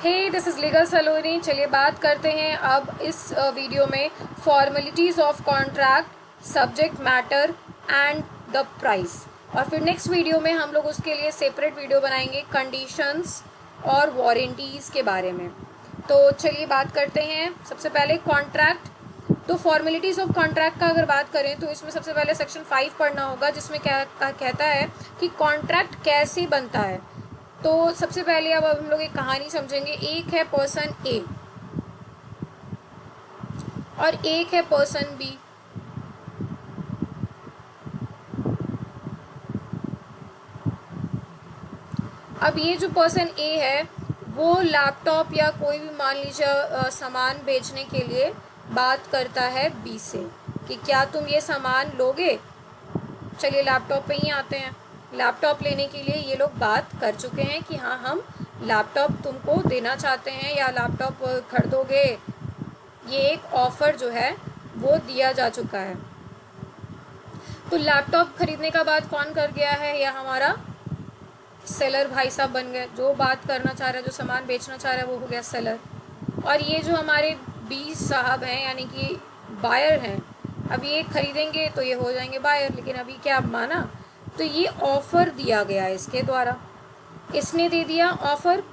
Hey this is legal सलोनी। चलिए बात करते हैं अब इस वीडियो में formalities of contract, subject matter and the price. और फिर नेक्स्ट वीडियो में हम लोग उसके लिए सेपरेट वीडियो बनाएंगे कंडीशंस और वारंटीज़ के बारे में। तो चलिए बात करते हैं सबसे पहले कॉन्ट्रैक्ट। तो फॉर्मेलिटीज़ ऑफ कॉन्ट्रैक्ट का अगर बात करें तो इसमें सबसे पहले सेक्शन 5 पढ़ना होगा, जिसमें क्या कहता है कि कॉन्ट्रैक्ट कैसे बनता है। तो सबसे पहले अब हम लोग एक कहानी समझेंगे। एक है पर्सन ए और एक है पर्सन बी। अब ये जो पर्सन ए है वो लैपटॉप या कोई भी मान लीजिए सामान बेचने के लिए बात करता है बी से कि क्या तुम ये सामान लोगे। चलिए लैपटॉप पे ही आते हैं। लैपटॉप लेने के लिए ये लोग बात कर चुके हैं कि हाँ हम लैपटॉप तुमको देना चाहते हैं या लैपटॉप खरीदोगे। ये एक ऑफ़र जो है वो दिया जा चुका है। तो लैपटॉप खरीदने का बात कौन कर गया है? यह हमारा सेलर भाई साहब बन गए। जो बात करना चाह रहा है, जो सामान बेचना चाह रहा है, वो हो गया सेलर। और ये जो हमारे बी साहब हैं यानी कि बायर हैं, अब ये खरीदेंगे तो ये हो जाएंगे बायर। लेकिन अभी क्या माना, तो ये ऑफ़र दिया गया है इसके द्वारा, इसने दे दिया ऑफ़र।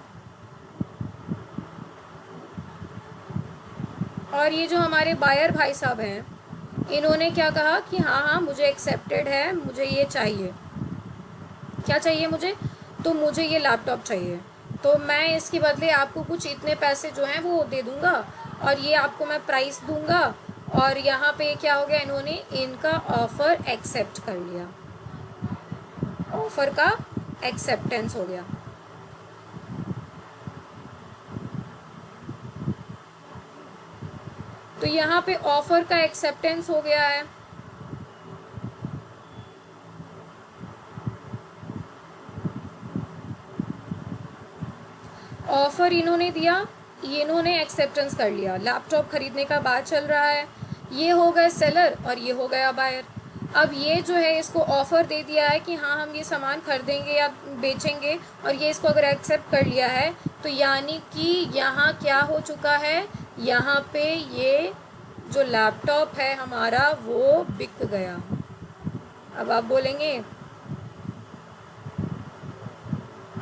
और ये जो हमारे बायर भाई साहब हैं, इन्होंने क्या कहा कि हाँ हाँ मुझे एक्सेप्टेड है, मुझे ये चाहिए। क्या चाहिए मुझे? तो मुझे ये लैपटॉप चाहिए, तो मैं इसके बदले आपको कुछ इतने पैसे जो हैं वो दे दूँगा और ये आपको मैं प्राइस दूँगा। और यहाँ पे क्या हो गया, इन्होंने इनका ऑफ़र एक्सेप्ट कर लिया, ऑफ़र का एक्सेप्टेंस हो गया। तो यहाँ पे ऑफ़र का एक्सेप्टेंस हो गया है। ऑफ़र इन्होंने दिया, इन्होंने एक्सेप्टेंस कर लिया, लैपटॉप खरीदने का बात चल रहा है। ये हो गए सेलर और ये हो गया बायर। अब ये जो है इसको ऑफ़र दे दिया है कि हाँ हम ये सामान खरीदेंगे या बेचेंगे, और ये इसको अगर एक्सेप्ट कर लिया है तो यानी कि यहाँ क्या हो चुका है, यहाँ पे ये जो लैपटॉप है हमारा वो बिक गया। अब आप बोलेंगे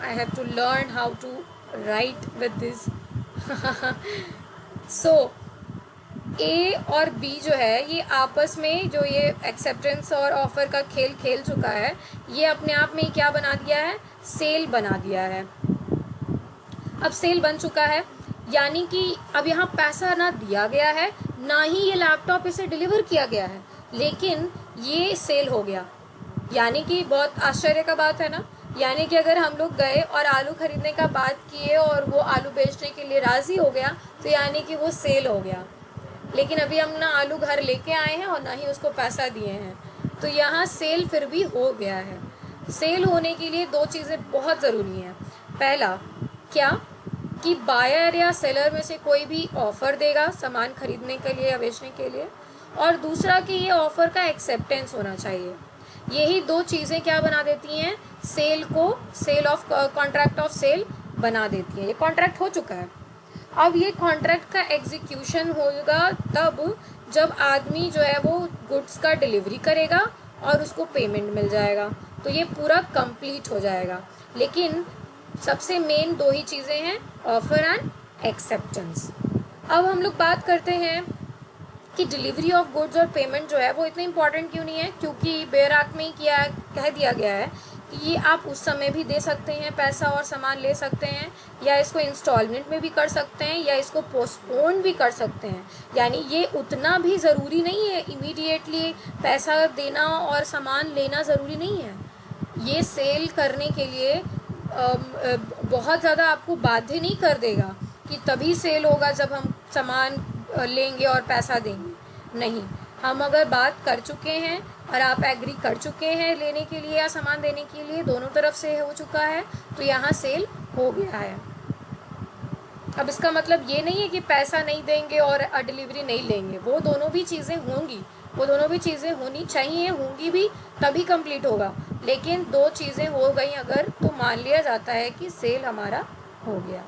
I have to learn how to write with this. So A और बी जो है ये आपस में जो ये एक्सेप्टेंस और ऑफ़र का खेल खेल चुका है, ये अपने आप में क्या बना दिया है, सेल बना दिया है। अब सेल बन चुका है यानी कि अब यहाँ पैसा ना दिया गया है, ना ही ये लैपटॉप इसे डिलीवर किया गया है, लेकिन ये सेल हो गया। यानी कि बहुत आश्चर्य का बात है ना। यानी कि अगर हम लोग गए और आलू खरीदने का बात किए और वो आलू बेचने के लिए राज़ी हो गया, तो यानी कि वो सेल हो गया। लेकिन अभी हम ना आलू घर लेके आए हैं और ना ही उसको पैसा दिए हैं, तो यहाँ सेल फिर भी हो गया है। सेल होने के लिए दो चीज़ें बहुत ज़रूरी हैं। पहला क्या कि बायर या सेलर में से कोई भी ऑफ़र देगा सामान खरीदने के लिए या बेचने के लिए, और दूसरा कि ये ऑफ़र का एक्सेप्टेंस होना चाहिए। यही दो चीज़ें क्या बना देती हैं, सेल को, sale of contract of sale बना देती हैं। ये कॉन्ट्रैक्ट हो चुका है। अब ये कॉन्ट्रैक्ट का एग्जीक्यूशन होगा तब जब आदमी जो है वो गुड्स का डिलीवरी करेगा और उसको पेमेंट मिल जाएगा, तो ये पूरा कंप्लीट हो जाएगा। लेकिन सबसे मेन दो ही चीज़ें हैं, ऑफ़र एंड एक्सेप्टेंस। अब हम लोग बात करते हैं कि डिलीवरी ऑफ गुड्स और पेमेंट जो है वो इतने इंपॉर्टेंट क्यों नहीं है, क्योंकि बेयर एक्ट में कह दिया गया है कि ये आप उस समय भी दे सकते हैं पैसा और सामान ले सकते हैं, या इसको इंस्टॉलमेंट में भी कर सकते हैं, या इसको पोस्टपोन भी कर सकते हैं। यानी ये उतना भी ज़रूरी नहीं है, इमीडिएटली पैसा देना और सामान लेना ज़रूरी नहीं है। ये सेल करने के लिए बहुत ज़्यादा आपको बाध्य नहीं कर देगा कि तभी सेल होगा जब हम सामान लेंगे और पैसा देंगे। नहीं, हम अगर बात कर चुके हैं और आप एग्री कर चुके हैं लेने के लिए या सामान देने के लिए, दोनों तरफ से हो चुका है, तो यहाँ सेल हो गया है। अब इसका मतलब ये नहीं है कि पैसा नहीं देंगे और डिलीवरी नहीं लेंगे, वो दोनों भी चीज़ें होंगी, वो दोनों भी चीज़ें होनी चाहिए, होंगी भी, तभी कंप्लीट होगा। लेकिन दो चीज़ें हो गई अगर, तो मान लिया जाता है कि सेल हमारा हो गया।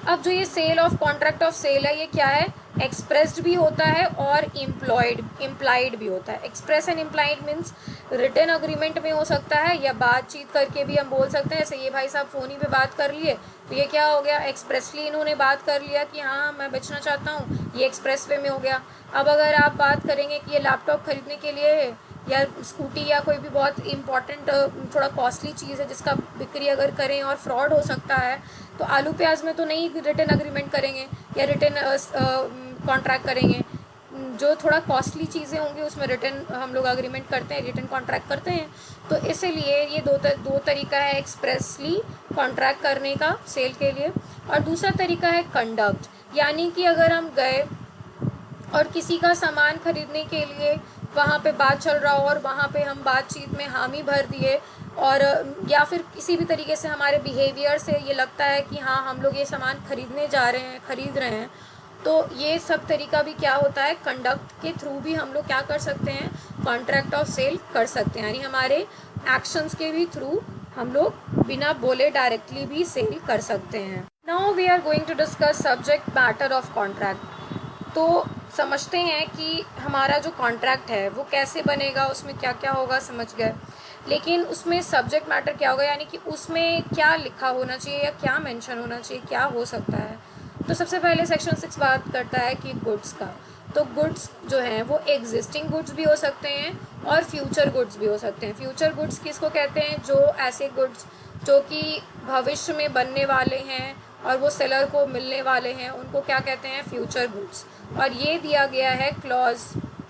अब जो ये sale of contract of sale है, ये क्या है, एक्सप्रेस्ड भी होता है और इम्प्लाइड भी होता है। Express and implied means written agreement में हो सकता है या बातचीत करके भी हम बोल सकते हैं। जैसे ये भाई साहब फ़ोन ही पे बात कर लिए, तो ये क्या हो गया, एक्सप्रेसली इन्होंने बात कर लिया कि हाँ मैं बेचना चाहता हूँ, ये एक्सप्रेस वे में हो गया। अब अगर आप बात करेंगे कि ये लैपटॉप खरीदने के लिए या स्कूटी या कोई भी बहुत इंपॉर्टेंट थोड़ा कॉस्टली चीज़ है जिसका बिक्री अगर करें और फ्रॉड हो सकता है, तो आलू प्याज में तो नहीं रिटर्न अग्रीमेंट करेंगे या रिटर्न कॉन्ट्रैक्ट करेंगे। जो थोड़ा कॉस्टली चीज़ें होंगी उसमें रिटर्न हम लोग अग्रीमेंट करते हैं, रिटर्न कॉन्ट्रैक्ट करते हैं। तो इसीलिए ये दो तरीका है एक्सप्रेसली कॉन्ट्रैक्ट करने का सेल के लिए। और दूसरा तरीका है कंडक्ट, यानी कि अगर हम गए और किसी का सामान खरीदने के लिए वहाँ पे बात चल रहा हो और वहाँ पे हम बातचीत में हामी भर दिए, और या फिर किसी भी तरीके से हमारे बिहेवियर से ये लगता है कि हाँ हम लोग ये सामान खरीदने जा रहे हैं, खरीद रहे हैं, तो ये सब तरीका भी क्या होता है, कंडक्ट के थ्रू भी हम लोग क्या कर सकते हैं, कॉन्ट्रैक्ट ऑफ सेल कर सकते हैं। यानी हमारे एक्शंस के भी थ्रू हम लोग बिना बोले डायरेक्टली भी सेल कर सकते हैं। Now we are going to discuss subject matter of contract. तो समझते हैं कि हमारा जो कॉन्ट्रैक्ट है वो कैसे बनेगा, उसमें क्या क्या होगा, समझ गए। लेकिन उसमें सब्जेक्ट मैटर क्या होगा, यानी कि उसमें क्या लिखा होना चाहिए या क्या मेंशन होना चाहिए, क्या हो सकता है। तो सबसे पहले सेक्शन 6 बात करता है कि गुड्स का। तो गुड्स जो हैं वो एग्जिस्टिंग गुड्स भी हो सकते हैं और फ्यूचर गुड्स भी हो सकते हैं। फ्यूचर गुड्स किसको कहते हैं, जो ऐसे गुड्स जो कि भविष्य में बनने वाले हैं और वो सेलर को मिलने वाले हैं, उनको क्या कहते हैं, फ्यूचर गुड्स। और ये दिया गया है clause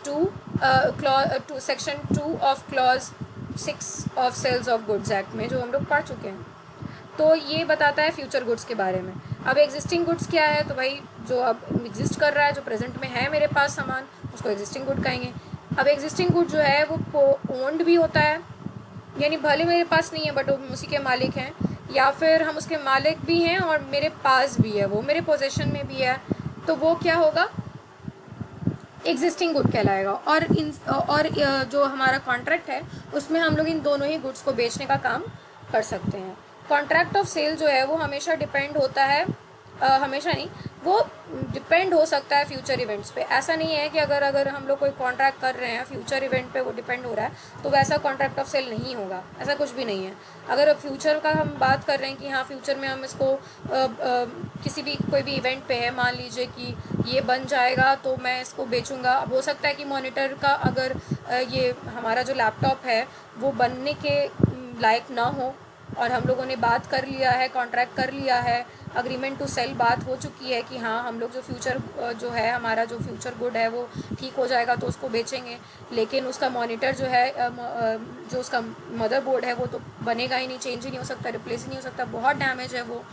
2 section 2 of clause 6 of sales of goods act में, जो हम लोग पढ़ चुके हैं। तो ये बताता है फ्यूचर गुड्स के बारे में। अब एग्जिस्टिंग गुड्स क्या है, तो भाई जो अब एग्जिस्ट कर रहा है, जो प्रेजेंट में है मेरे पास सामान, उसको एग्जिस्टिंग गुड कहेंगे। अब एग्जिस्टिंग गुड जो है वो ओन्ड भी होता है, यानी भले मेरे पास नहीं है बट उसी के मालिक हैं, या फिर हम उसके मालिक भी हैं और मेरे पास भी है, वो मेरे पोजेशन में भी है, तो वो क्या होगा, एग्जिस्टिंग गुड कहलाएगा। और जो हमारा कॉन्ट्रैक्ट है उसमें हम लोग इन दोनों ही गुड्स को बेचने का काम कर सकते हैं। कॉन्ट्रैक्ट ऑफ सेल जो है वो हमेशा डिपेंड होता है, हमेशा नहीं, वो डिपेंड हो सकता है फ्यूचर इवेंट्स पे। ऐसा नहीं है कि अगर हम लोग कोई कॉन्ट्रैक्ट कर रहे हैं फ्यूचर इवेंट पे वो डिपेंड हो रहा है तो वैसा कॉन्ट्रैक्ट ऑफ सेल नहीं होगा, ऐसा कुछ भी नहीं है। अगर फ्यूचर का हम बात कर रहे हैं कि हाँ फ्यूचर में हम इसको किसी भी कोई भी इवेंट पे है, मान लीजिए कि ये बन जाएगा तो मैं इसको बेचूंगा। अब हो सकता है कि मॉनिटर का अगर ये हमारा जो लैपटॉप है वो बनने के लायक ना हो और हम लोगों ने बात कर लिया है, कॉन्ट्रैक्ट कर लिया है, अग्रीमेंट टू सेल बात हो चुकी है कि हाँ हम लोग जो फ्यूचर जो है हमारा जो फ्यूचर गुड है वो ठीक हो जाएगा तो उसको बेचेंगे, लेकिन उसका मॉनिटर जो है जो उसका मदरबोर्ड है वो तो बनेगा ही नहीं, चेंज ही नहीं हो सकता, रिप्लेस ही नहीं हो सकता, बहुत डैमेज है वो।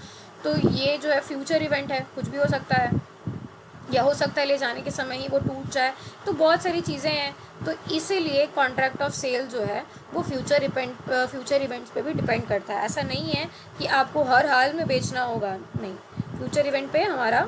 तो ये जो है फ्यूचर इवेंट है, कुछ भी हो सकता है, या हो सकता है ले जाने के समय ही वो टूट जाए, तो बहुत सारी चीज़ें हैं। तो इसीलिए कॉन्ट्रैक्ट ऑफ सेल जो है वो फ्यूचर इवेंट्स पे भी डिपेंड करता है। ऐसा नहीं है कि आपको हर हाल में बेचना होगा, नहीं, फ्यूचर इवेंट पे हमारा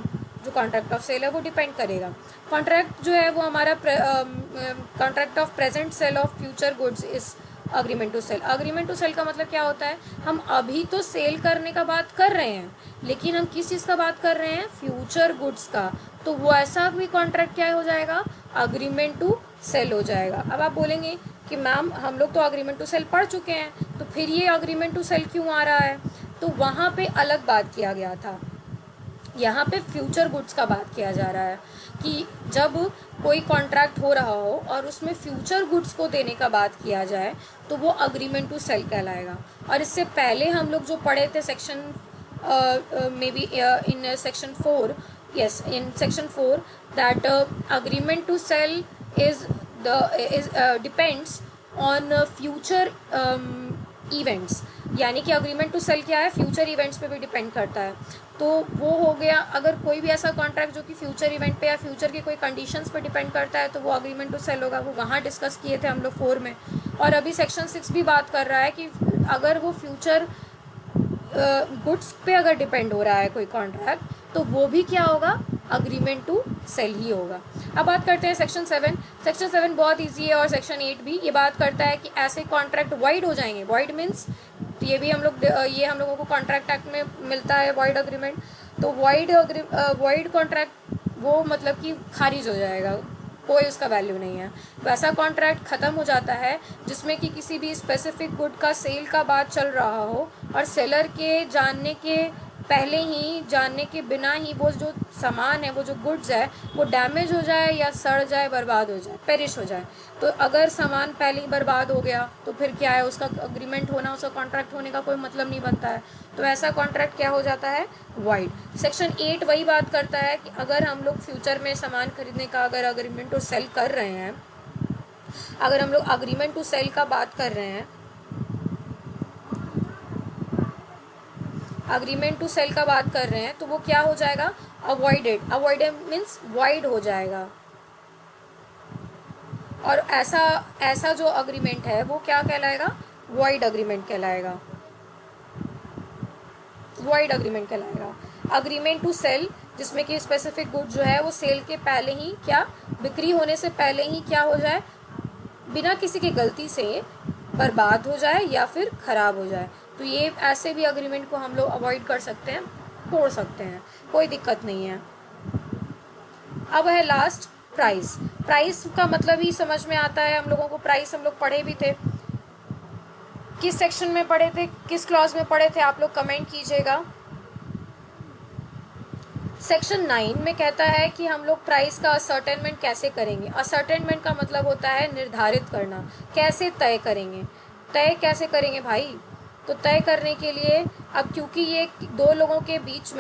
जो कॉन्ट्रैक्ट ऑफ सेल है वो डिपेंड करेगा। कॉन्ट्रैक्ट जो है वो हमारा contract of present sale of future goods is agreement to sell. Agreement to sell का मतलब क्या होता है, हम अभी तो सेल करने का बात कर रहे हैं लेकिन हम किस चीज़ का बात कर रहे हैं, फ्यूचर गुड्स का। तो वो ऐसा भी कॉन्ट्रैक्ट क्या हो जाएगा, अग्रीमेंट टू सेल हो जाएगा। अब आप बोलेंगे कि मैम हम लोग तो अग्रीमेंट टू सेल पढ़ चुके हैं तो फिर ये अग्रीमेंट टू सेल क्यों आ रहा है, तो वहाँ पे अलग बात किया गया था, यहाँ पे फ्यूचर गुड्स का बात किया जा रहा है कि जब कोई कॉन्ट्रैक्ट हो रहा हो और उसमें फ्यूचर गुड्स को देने का बात किया जाए तो वो अग्रीमेंट टू सेल कहलाएगा। और इससे पहले हम लोग जो पढ़े थे section may be in section 4, yes, in section 4 that agreement to sell is depends on future events, यानी कि अग्रीमेंट टू सेल क्या है, फ्यूचर इवेंट्स पे भी डिपेंड करता है। तो वो हो गया, अगर कोई भी ऐसा कॉन्ट्रैक्ट जो कि फ्यूचर इवेंट पे या फ्यूचर के कोई कंडीशंस पे डिपेंड करता है तो वो अग्रीमेंट टू सेल होगा, वो वहाँ डिस्कस किए थे हम लोग 4 में। और अभी सेक्शन 6 भी बात कर रहा है कि अगर वो फ्यूचर गुड्स पे अगर डिपेंड हो रहा है कोई कॉन्ट्रैक्ट तो वो भी क्या होगा, अग्रीमेंट टू सेल ही होगा। अब बात करते हैं सेक्शन 7। सेक्शन 7 बहुत इजी है और सेक्शन 8 भी ये बात करता है कि ऐसे कॉन्ट्रैक्ट वाइड हो जाएंगे। वाइड मीन्स तो ये हम लोगों को कॉन्ट्रैक्ट एक्ट में मिलता है वॉइड अग्रीमेंट। तो वॉइड कॉन्ट्रैक्ट वो मतलब कि खारिज हो जाएगा, कोई उसका वैल्यू नहीं है। वैसा कॉन्ट्रैक्ट ख़त्म हो जाता है जिसमें कि किसी भी स्पेसिफिक गुड का सेल का बात चल रहा हो और सेलर के जानने के पहले ही, जानने के बिना ही वो जो सामान है, वो जो गुड्स है, वो डैमेज हो जाए या सड़ जाए, बर्बाद हो जाए, पेरिश हो जाए। तो अगर सामान पहले ही बर्बाद हो गया तो फिर क्या है, उसका अग्रीमेंट होना, उसका कॉन्ट्रैक्ट होने का कोई मतलब नहीं बनता है। तो ऐसा कॉन्ट्रैक्ट क्या हो जाता है, वाइड। सेक्शन 8 वही बात करता है कि अगर हम लोग फ्यूचर में सामान खरीदने का अगर अग्रीमेंट टू सेल कर रहे हैं, अगर हम लोग अग्रीमेंट टू सेल का बात कर रहे हैं, अग्रीमेंट टू सेल का बात कर रहे हैं, तो वो क्या हो जाएगा, अवॉइडेड मीन्स वाइड हो जाएगा। और ऐसा जो अग्रीमेंट है वो क्या कहलाएगा, वॉइड अग्रीमेंट कहलाएगा, वॉइड अग्रीमेंट कहलाएगा। अग्रीमेंट टू सेल जिसमें कि स्पेसिफिक गुड जो है वो सेल के पहले ही, क्या बिक्री होने से पहले ही क्या हो जाए, बिना किसी की गलती से बर्बाद हो जाए या फिर ख़राब हो जाए। तो ये ऐसे भी अग्रीमेंट को हम लोग अवॉइड कर सकते हैं, तोड़ सकते हैं, कोई दिक्कत नहीं है। अब है लास्ट प्राइस। प्राइस का मतलब ही समझ में आता है हम लोगों को। प्राइस हम लोग पढ़े भी थे, किस सेक्शन में पढ़े थे, किस क्लॉज में पढ़े थे, आप लोग कमेंट कीजिएगा। सेक्शन 9 में कहता है कि हम लोग प्राइस का असर्टेनमेंट कैसे करेंगे। असर्टेनमेंट का मतलब होता है निर्धारित करना, कैसे तय करेंगे। तय कैसे करेंगे भाई, तो तय करने के लिए अब क्योंकि ये दो लोगों के बीच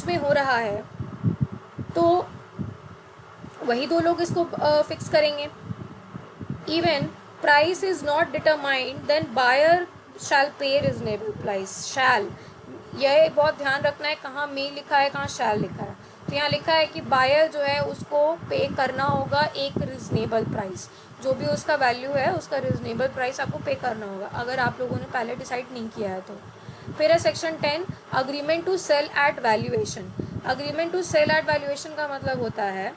में हो रहा है तो वही दो लोग इसको फिक्स करेंगे। Even price is not determined then buyer shall pay reasonable price. शैल, यह बहुत ध्यान रखना है, कहाँ मे लिखा है, कहाँ शैल लिखा है। तो यहाँ लिखा है कि बायर जो है उसको पे करना होगा एक रिजनेबल प्राइस, जो भी उसका वैल्यू है उसका रिजनेबल प्राइस आपको पे करना होगा, अगर आप लोगों ने पहले डिसाइड नहीं किया है तो। फिर है section 10 agreement to sell at valuation. Agreement to sell at valuation का मतलब होता है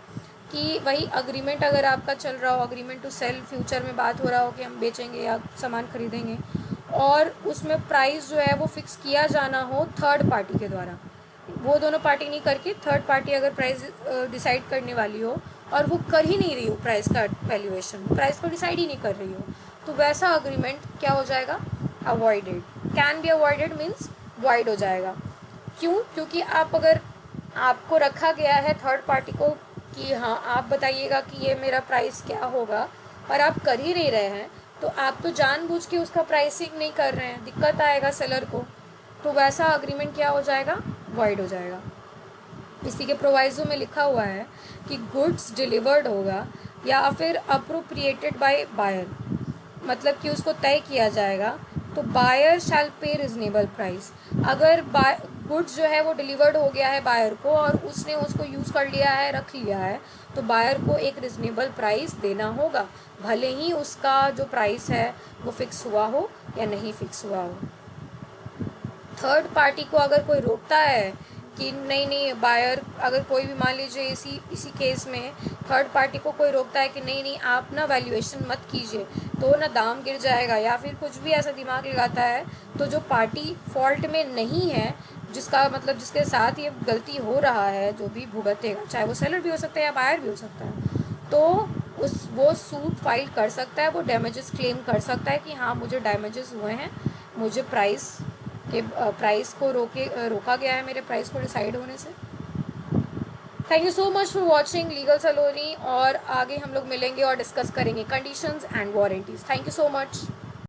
कि वही अग्रीमेंट अगर आपका चल रहा हो, अग्रीमेंट टू सेल, फ्यूचर में बात हो रहा हो कि हम बेचेंगे या सामान खरीदेंगे, और उसमें प्राइस जो है वो फिक्स किया जाना हो थर्ड पार्टी के द्वारा। वो दोनों पार्टी नहीं करके थर्ड पार्टी अगर प्राइस डिसाइड करने वाली हो और वो कर ही नहीं रही हो प्राइस का वैल्यूएशन, प्राइस को डिसाइड ही नहीं कर रही हो, तो वैसा अग्रीमेंट क्या हो जाएगा, avoided. Can be avoided means wide हो जाएगा। क्यों, क्योंकि आप अगर आपको रखा गया है थर्ड पार्टी को कि हाँ आप बताइएगा कि ये मेरा प्राइस क्या होगा, और आप कर ही नहीं रहे हैं, तो आप तो जानबूझ के उसका प्राइसिंग नहीं कर रहे हैं, दिक्कत आएगा सेलर को, तो वैसा अग्रीमेंट क्या हो जाएगा, वॉइड हो जाएगा। इसी के प्रोवाइजो में लिखा हुआ है कि गुड्स डिलीवर्ड होगा या फिर अप्रोप्रिएटेड बाय बायर, मतलब कि उसको तय किया जाएगा, तो buyer shall pay reasonable price. अगर गुड्स जो है वो डिलीवर्ड हो गया है बायर को और उसने उसको यूज़ कर लिया है, रख लिया है, तो बायर को एक रिजनेबल प्राइस देना होगा, भले ही उसका जो प्राइस है वो फिक्स हुआ हो या नहीं फिक्स हुआ हो। थर्ड पार्टी को अगर कोई रोकता है कि नहीं बायर, अगर कोई भी मान लीजिए इसी केस में थर्ड पार्टी को कोई रोकता है कि नहीं आप ना वैल्यूएशन मत कीजिए, तो ना दाम गिर जाएगा या फिर कुछ भी ऐसा दिमाग लगाता है, तो जो पार्टी फॉल्ट में नहीं है, जिसका मतलब जिसके साथ ये गलती हो रहा है, जो भी भुगतेगा, चाहे वो सेलर भी हो सकता है या बायर भी हो सकता है, तो वो सूट फाइल कर सकता है, वो डैमेजेस क्लेम कर सकता है कि हाँ मुझे डैमेजेस हुए हैं, मुझे प्राइस को रोका गया है मेरे प्राइस को डिसाइड होने से। Thank you so much for watching legal Saloni, और आगे हम लोग मिलेंगे और डिस्कस करेंगे conditions and warranties. Thank you so much.